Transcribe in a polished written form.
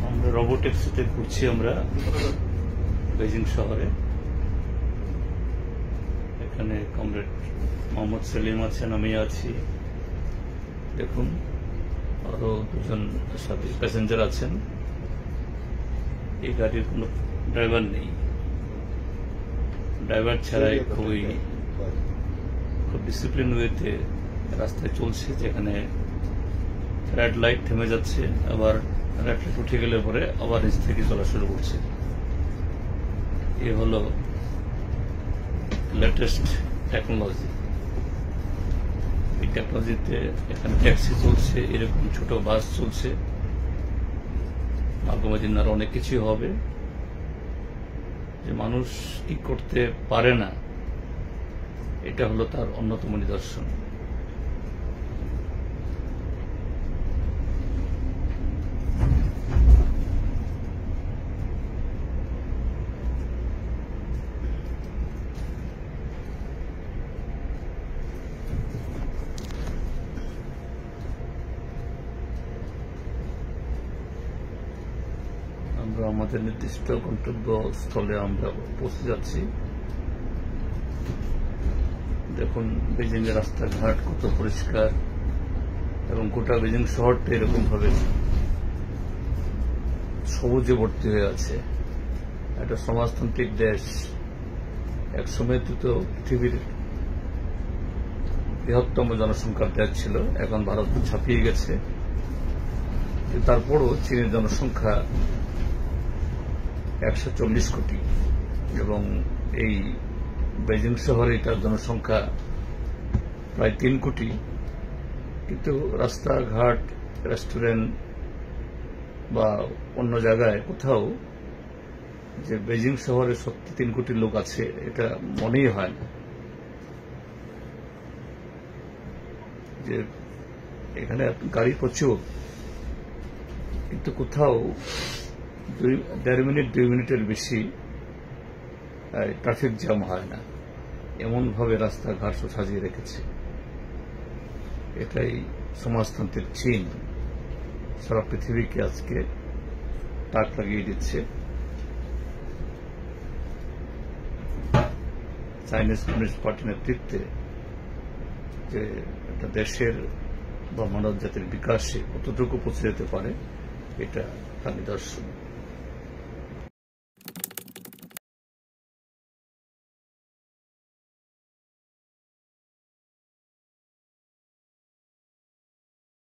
আমরা রোবোট্যাক্সিতে ঘুরছি আমরা বেজিং শহরে। এখানে কমরেড মোহাম্মদ সেলিম আছেন, আমি আছি। দেখুন আরো দুজন সাথে প্যাসেঞ্জার আছেন। এই গাড়ির কোনো ড্রাইভার নেই, ড্রাইভার ছাড়াই খুব ডিসিপ্লিন ওয়েতে রাস্তায় চলছে, যেখানে রেড লাইট থেমে যাচ্ছে, আবার রেড লাইট উঠে গেলে পরে আবার নিচ থেকে চলা শুরু করছে। এ হলো লেটেস্ট টেকনোলজি। এই টেকনোলজিতে এখানে ট্যাক্সি চলছে, এরকম ছোট বাস চলছে, আগামী দিন আরো অনেক কিছু হবে। যে মানুষ কি করতে পারে না, এটা হলো তার অন্যতম নিদর্শন। আমরা আমাদের নির্দিষ্ট গন্তব্যস্থলে আমরা পৌঁছে যাচ্ছি। দেখুন বেজিং এর রাস্তাঘাট কত পরিষ্কার, এবং গোটা বেজিং শহরটা এরকম ভাবে সবুজে ভর্তি হয়ে আছে। একটা সমাজতান্ত্রিক দেশ, একসময় তো পৃথিবীর বৃহত্তম জনসংখ্যার দেশ ছিল, এখন ভারত ছাপিয়ে গেছে। তারপরও চীনের জনসংখ্যা 140 কোটি, এবং এই বেজিং শহরে তার জনসংখ্যা প্রায় 3 কোটি। কিন্তু রাস্তাঘাট, রেস্টুরেন্ট বা অন্য জায়গায় কোথাও যে বেজিং শহরে সত্যি 3 কোটি লোক আছে এটা মনেই হয় না। যে এখানে গাড়ি প্রচুর, কিন্তু কোথাও 1.5 মিনিট 2 মিনিটের বেশি ট্রাফিক জ্যাম হয় না, এমন ভাবে রাস্তাঘাট সাজিয়ে রেখেছে। এটাই সমাজতন্ত্রের চীন, সারা পৃথিবীকে আজকে তাক লাগিয়ে দিচ্ছে। চাইনিজ কমিউনিস্ট পার্টির নেতৃত্বে যে একটা দেশের বা মানব জাতির বিকাশে কতটুকু পৌঁছে যেতে পারে, এটা তার নিদর্শন।